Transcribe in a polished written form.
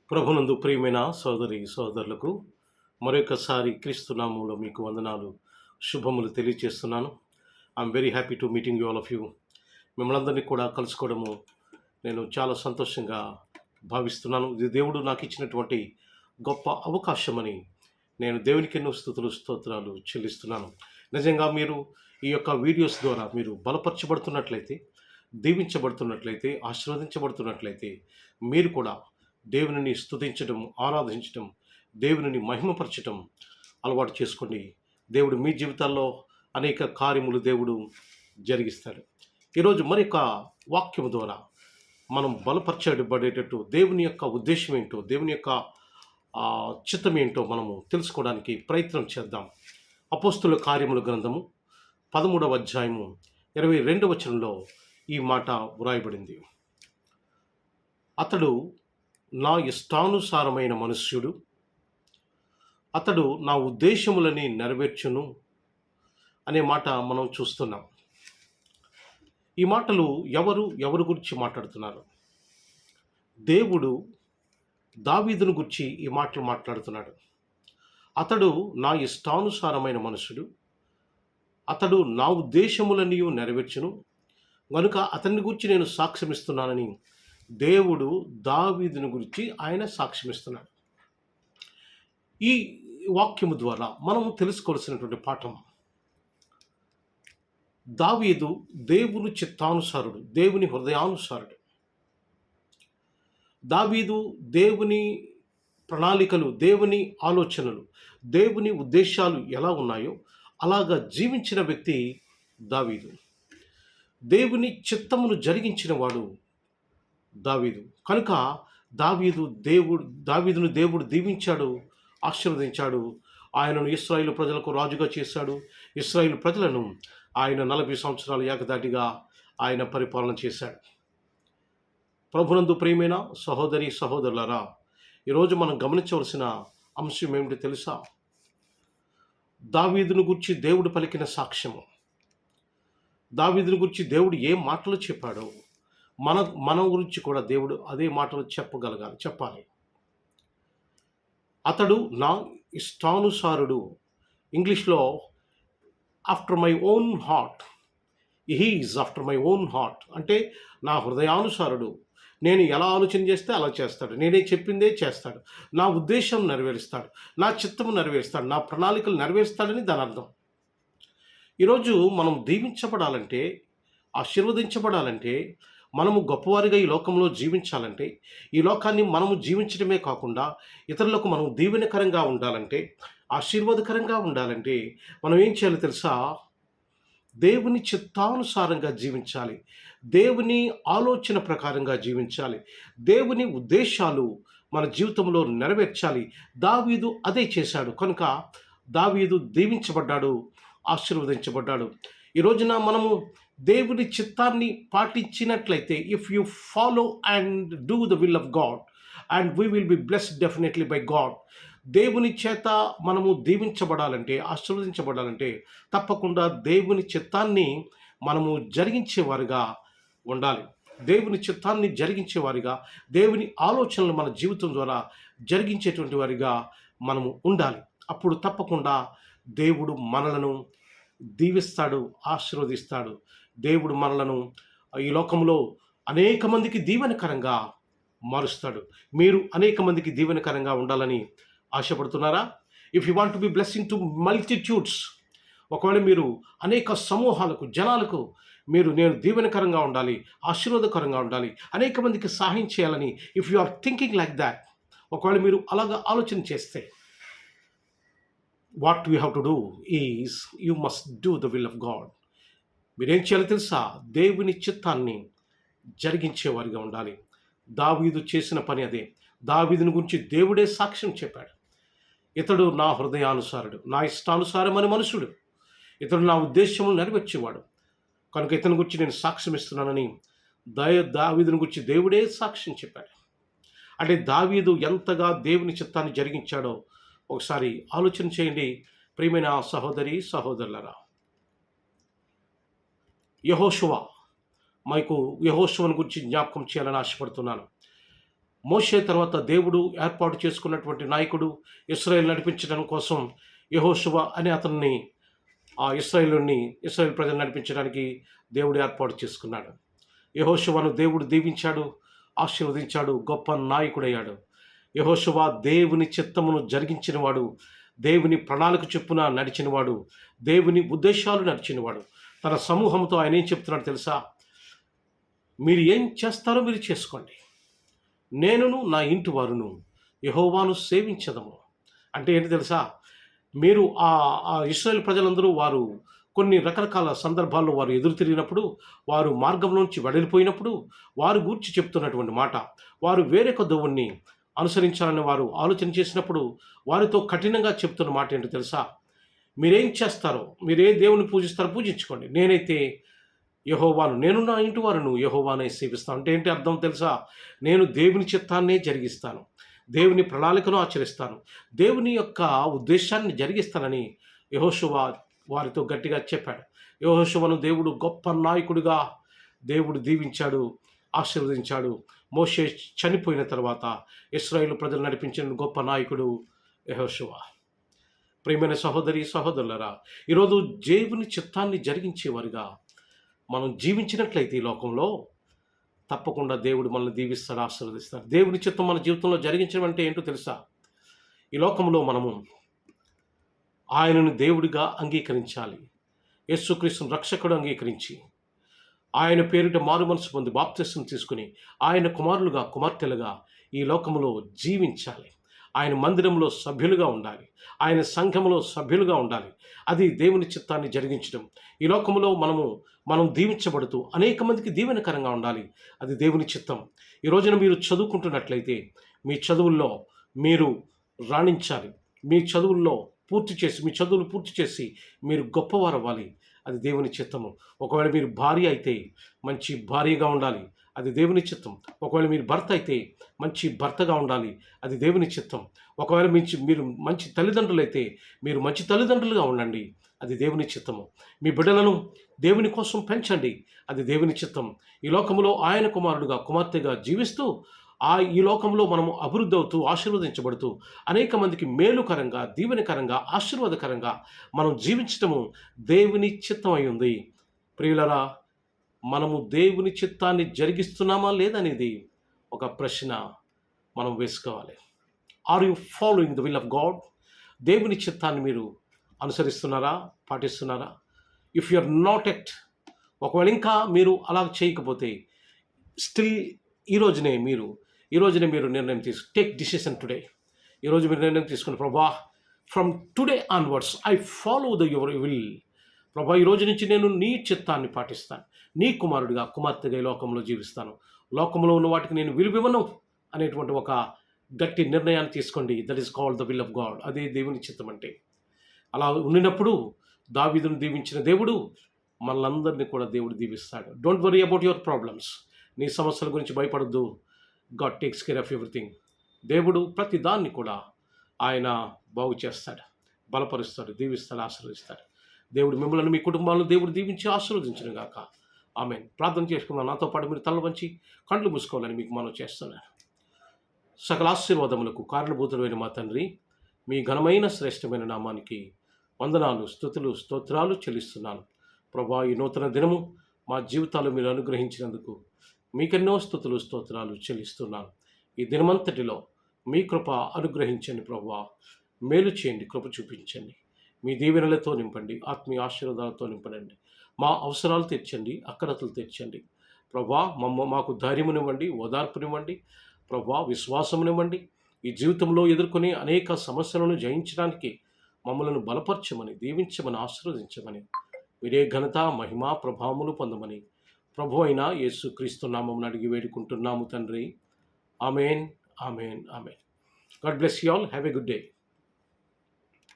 ప్రభునందు ప్రియమైన సోదరి సోదరులకు మరొకసారి క్రీస్తు నామములో మీకు వందనాలు శుభములు తెలియజేస్తున్నాను. I'm very happy to meeting you all of you. మిమ్మల్ని అందరినీ కూడా కలుసుకోవడము నేను చాలా సంతోషంగా భావిస్తున్నాను. ఇది దేవుడు నాకు ఇచ్చినటువంటి గొప్ప అవకాశమని నేను దేవునికి ఎన్నో స్తుతులు స్తోత్రాలు చెల్లిస్తున్నాను. నిజంగా మీరు ఈ యొక్క వీడియోస్ ద్వారా మీరు బలపరచబడుతున్నట్లయితే, దీవించబడుతున్నట్లయితే, ఆశీర్వదించబడుతున్నట్లయితే మీరు కూడా దేవునిని స్తుతించడం, ఆరాధించడం, దేవునిని మహిమపరచడం అలవాటు చేసుకోండి. దేవుడు మీ జీవితాల్లో అనేక కార్యములు దేవుడు జరిగిస్తాడు. ఈరోజు మరొక వాక్యము ద్వారా మనం బలపరచబడేటట్టు దేవుని యొక్క ఉద్దేశం ఏంటో, దేవుని యొక్క చిత్తం ఏంటో మనము తెలుసుకోవడానికి ప్రయత్నం చేద్దాం. అపోస్తుల కార్యముల గ్రంథము 13వ అధ్యాయము 22వ వచనంలో ఈ మాట వ్రాయబడింది. అతడు నా ఇష్టానుసారమైన మనుష్యుడు, అతడు నా ఉద్దేశములని నెరవేర్చును అనే మాట మనం చూస్తున్నాం. ఈ మాటలు ఎవరు గురించి మాట్లాడుతున్నారు? దేవుడు దావీదును గురించి ఈ మాటలు మాట్లాడుతున్నాడు. అతడు నా ఇష్టానుసారమైన మనుషుడు, అతడు నా ఉద్దేశములని నెరవేర్చును కనుక అతన్ని గురించి నేను సాక్ష్యమిస్తున్నానని దేవుడు దావీదుని గురించి ఆయన సాక్ష్యమిస్తున్నాడు. ఈ వాక్యము ద్వారా మనము తెలుసుకోవాల్సినటువంటి పాఠం, దావీదు దేవుని చిత్తానుసారుడు, దేవుని హృదయానుసారుడు. దావీదు దేవుని ప్రణాళికలు, దేవుని ఆలోచనలు, దేవుని ఉద్దేశాలు ఎలా ఉన్నాయో అలాగా జీవించిన వ్యక్తి దావీదు. దేవుని చిత్తమును జరిగించిన వాడు దావీదు. కనుక దావీదును దేవుడు దీవించాడు, ఆశీర్వదించాడు. ఆయనను ఇశ్రాయేలు ప్రజలకు రాజుగా చేశాడు. ఇశ్రాయేలు ప్రజలను ఆయన 40 సంవత్సరాలు ఏకదాటిగా ఆయన పరిపాలన చేశాడు. ప్రభునందు ప్రియమైన సహోదరి సహోదరులారా, ఈరోజు మనం గమనించవలసిన అంశం ఏమిటి తెలుసా? దావీదును గురించి దేవుడు పలికిన సాక్ష్యము, దావీదును గురించి దేవుడు ఏ మాటలు చెప్పాడో మన గురించి కూడా దేవుడు అదే మాటలు చెప్పాలి. అతడు నా ఇష్టానుసారుడు, ఇంగ్లీష్లో after my own heart, he is after my own heart అంటే నా హృదయానుసారుడు. నేను ఎలా ఆలోచన చేస్తే అలా చేస్తాడు, నేనే చెప్పిందే చేస్తాడు, నా ఉద్దేశం నెరవేరుస్తాడు, నా చిత్తము నెరవేరుస్తాడు, నా ప్రణాళికలు నెరవేరుస్తాడని దాని అర్థం. ఈరోజు మనం దీవించబడాలంటే, ఆశీర్వదించబడాలంటే, మనము గొప్పవారిగా ఈ లోకంలో జీవించాలంటే, ఈ లోకాన్ని మనము జీవించడమే కాకుండా ఇతరులకు మనం దీవెనకరంగా ఉండాలంటే, ఆశీర్వాదకరంగా ఉండాలంటే మనం ఏం చేయాలో తెలుసా? దేవుని చిత్తానుసారంగా జీవించాలి, దేవుని ఆలోచన ప్రకారంగా జీవించాలి, దేవుని ఉద్దేశాలు మన జీవితంలో నెరవేర్చాలి. దావీదు అదే చేశాడు. కనుక దావీదు దీవించబడ్డాడు, ఆశీర్వదించబడ్డాడు. ఈ రోజున మనము దేవుని చిత్తాన్ని పాటించినట్లయితే, if you follow and do the will of God and we will be blessed definitely by God. దేవుని చేత మనము దీవించబడాలంటే, ఆశీర్వదించబడాలంటే తప్పకుండా దేవుని చిత్తాన్ని మనము జరిగించేవారుగా ఉండాలి. దేవుని చిత్తాన్ని జరిగించేవారిగా, దేవుని ఆలోచనలు మన జీవితం ద్వారా జరిగించేటువంటి వారిగా మనము ఉండాలి. అప్పుడు తప్పకుండా దేవుడు మనలను దీవిస్తాడు, ఆశీర్వదిస్తాడు. దేవుడు మనలను ఈ లోకంలో అనేక మందికి దీవెనకరంగా మారుస్తాడు. మీరు అనేక మందికి దీవెనకరంగా ఉండాలని ఆశపడుతున్నారా? If you want to be blessing to multitudes, ఒకవేళ మీరు అనేక సమూహాలకు, జనాలకు నేను దీవెనకరంగా ఉండాలి, ఆశీర్వాదకరంగా ఉండాలి, అనేక మందికి సహాయం చేయాలని, if you are thinking like that, ఒకవేళ మీరు అలాగా ఆలోచన చేస్తే, what you have to do is you must do the will of God. మీరేం చేయాలో తెలుసా? దేవుని చిత్తాన్ని జరిగించేవారిగా ఉండాలి. దావీదు చేసిన పని అదే. దావీదుని గురించి దేవుడే సాక్ష్యం చెప్పాడు. ఇతడు నా హృదయానుసారుడు, నా ఇష్టానుసారమైన మనుషుడు, ఇతడు నా ఉద్దేశములు నెరవేర్చేవాడు, కనుక ఇతని గురించి నేను సాక్ష్యం ఇస్తున్నానని దావీదుని గురించి దేవుడే సాక్ష్యం చెప్పాడు. అంటే దావీదు ఎంతగా దేవుని చిత్తాన్ని జరిగించాడో ఒకసారి ఆలోచన చేయండి ప్రియమైన సహోదరి సహోదరులరా. యెహోషువ, యెహోషువను గురించి జ్ఞాపకం చేయాలని ఆశపడుతున్నాను. మోషే తర్వాత దేవుడు ఏర్పాటు చేసుకున్నటువంటి నాయకుడు, ఇశ్రాయేలు నడిపించడం కోసం యెహోషువ అనే అతన్ని ఇశ్రాయేల్ ప్రజలు నడిపించడానికి దేవుడు ఏర్పాటు చేసుకున్నాడు. యెహోషువను దేవుడు దీవించాడు, ఆశీర్వదించాడు, గొప్ప నాయకుడయ్యాడు. యెహోషువ దేవుని చిత్తమును జరిగించినవాడు, దేవుని ప్రణాళిక చొప్పున నడిచినవాడు, దేవుని ఉద్దేశాలు నడిచినవాడు. తన సమూహంతో ఆయన ఏం చెప్తున్నాడు తెలుసా? మీరు ఏం చేస్తారో మీరు చేసుకోండి, నేనును నా ఇంటి వారును యెహోవాను సేవించదము. అంటే ఏంటి తెలుసా? మీరు ఇశ్రాయేల్ ప్రజలందరూ వారు కొన్ని రకరకాల సందర్భాల్లో వారు ఎదురు తిరిగినప్పుడు, వారు మార్గంలోంచి వెడలిపోయినప్పుడు వారు గూర్చి చెప్తున్నటువంటి మాట, వారు వేరొక దేవుణ్ణి అనుసరించాలని వారు ఆలోచన చేసినప్పుడు వారితో కఠినంగా చెప్తున్న మాట ఏంటో తెలుసా? మీరేం చేస్తారో, మీరు ఏ దేవుని పూజిస్తారో పూజించుకోండి, నేనైతే యెహోవాను, నేను నా ఇంటి వారును యెహోవానే సేవిస్తాను. అంటే ఏంటి అర్థం తెలుసా? నేను దేవుని చిత్తాన్నే జరిగిస్తాను, దేవుని ప్రణాళికను ఆచరిస్తాను, దేవుని యొక్క ఉద్దేశాన్ని జరిగిస్తానని యెహోషువ వారితో గట్టిగా చెప్పాడు. యెహోషువను దేవుడు గొప్ప నాయకుడిగా దేవుడు దీవించాడు, ఆశీర్వదించాడు. మోషే చనిపోయిన తర్వాత ఇశ్రాయేలు ప్రజలు నడిపించిన గొప్ప నాయకుడు యెహోషువ. ప్రియమైన సహోదరి సహోదరులరా, ఈరోజు దేవుని చిత్తాన్ని జరిగించేవారిగా మనం జీవించినట్లయితే ఈ లోకంలో తప్పకుండా దేవుడు మనల్ని దీవిస్తాడు, ఆశీర్వదిస్తాడు. దేవుని చిత్తం మన జీవితంలో జరిగించడం అంటే ఏంటో తెలుసా? ఈ లోకంలో మనము ఆయనను దేవుడిగా అంగీకరించాలి. యేసుక్రీస్తును రక్షకుడు అంగీకరించి ఆయన పేరిట మారు మనసు పొంది బాప్తిసం తీసుకుని ఆయన కుమారులుగా కుమార్తెలుగా ఈ లోకములో జీవించాలి. ఆయన మందిరంలో సభ్యులుగా ఉండాలి, ఆయన సంఘములో సభ్యులుగా ఉండాలి. అది దేవుని చిత్తాన్ని జరిగించడం. ఈ లోకములో మనం దీవించబడుతూ అనేక మందికి దీవెనకరంగా ఉండాలి. అది దేవుని చిత్తం. ఈ రోజున మీరు చదువుకుంటున్నట్లయితే మీ చదువుల్లో మీరు రాణించాలి. మీ చదువులు పూర్తి చేసి మీరు గొప్పవారు అవ్వాలి. అది దేవుని చిత్తము. ఒకవేళ మీరు భార్య అయితే మంచి భార్యగా ఉండాలి, అది దేవుని చిత్తం. ఒకవేళ మీరు భర్త అయితే మంచి భర్తగా ఉండాలి, అది దేవుని చిత్తం. ఒకవేళ మీరు మంచి తల్లిదండ్రులు అయితే మీరు మంచి తల్లిదండ్రులుగా ఉండండి, అది దేవుని చిత్తము. మీ బిడ్డలను దేవుని కోసం పెంచండి, అది దేవుని చిత్తం. ఈ లోకంలో ఆయన కుమారుడుగా కుమార్తెగా జీవిస్తూ ఈ లోకంలో మనము అభివృద్ధి అవుతూ ఆశీర్వదించబడుతూ అనేక మందికి మేలుకరంగా, దీవెనకరంగా, ఆశీర్వాదకరంగా మనం జీవించటము దేవుని చిత్తం అయి ఉంది. ప్రియులరా, మనము దేవుని చిత్తాన్ని జరిగిస్తున్నామా లేదనేది ఒక ప్రశ్న మనం వేసుకోవాలి. Are you following the will of God? దేవుని చిత్తాన్ని మీరు అనుసరిస్తున్నారా, పాటిస్తున్నారా? If you are not yet, ఒకవేళ ఇంకా మీరు అలా చేయకపోతే స్టిల్ ఈ రోజునే మీరు నిర్ణయం టేక్ డిసిషన్ టుడే. ఈరోజు మీరు నిర్ణయం తీసుకుని, ప్రభా, from today onwards I follow your will. ప్రభా, ఈ రోజు నుంచి నేను నీ చిత్తాన్ని పాటిస్తాను, నీ కుమారుడిగా కుమార్తెగా ఈ లోకంలో జీవిస్తాను, లోకంలో ఉన్న వాటికి నేను విలువివ్వను అనేటువంటి ఒక గట్టి నిర్ణయాన్ని తీసుకోండి. That is called the will of God. అదే దేవుని చిత్తం అంటే. అలా ఉండినప్పుడు దావీదును దీవించిన దేవుడు మనలందరినీ కూడా దేవుడు దీవిస్తాడు. Don't worry about your problems. నీ సమస్యల గురించి భయపడద్దు. God takes care of everything. దేవుడు ప్రతి దాన్ని కూడా ఆయన బాగు చేస్తాడు, బలపరుస్తాడు, దీవిస్తాడు, ఆశీర్వదిస్తాడు. దేవుడు మిమ్మల్ని, మీ కుటుంబాలను దేవుడు దీవించి ఆశీర్వదించును గాక. ఆమేన్. ప్రార్థన చేసుకుందాం. నాతో పాటు మీరు తల వంచి కళ్ళు మూసుకోవాలని మీకు మనం చేస్తున్నాను. సకల ఆశీర్వాదములకు కారణభూతులైన మా తండ్రి, మీ ఘనమైన శ్రేష్టమైన నామానికి వందనాలు, స్తుతులు, స్తోత్రాలు చెల్లిస్తున్నాను. ప్రభా, ఈ నూతన దినము మా జీవితాలు మీరు అనుగ్రహించినందుకు మీకెన్నో స్తుతులు, స్తోత్రాలు చెల్లిస్తున్నాను. ఈ దినమంతటిలో మీ కృప అనుగ్రహించండి ప్రభువా. మేలు చేయండి, కృప చూపించండి, మీ దీవెనలతో నింపండి, ఆత్మీయ ఆశీర్వాదాలతో నింపండి. మా అవసరాలు తీర్చండి, అక్కరతలు తీర్చండి ప్రభువా. మాకు ధైర్యమునివ్వండి, ఓదార్పునివ్వండి ప్రభువా, విశ్వాసమునివ్వండి. ఈ జీవితంలో ఎదుర్కొనే అనేక సమస్యలను జయించడానికి మమ్మలను బలపరచమని, దీవించమని, ఆశీర్వదించమని, మీరే ఘనత, మహిమ, ప్రభావములు పొందమని ప్రభు అయిన యేసుక్రీస్తు నామమున అడిగి వేడుకుంటున్నాము తండ్రి. Amen, amen, amen. God bless you all. Have a good day.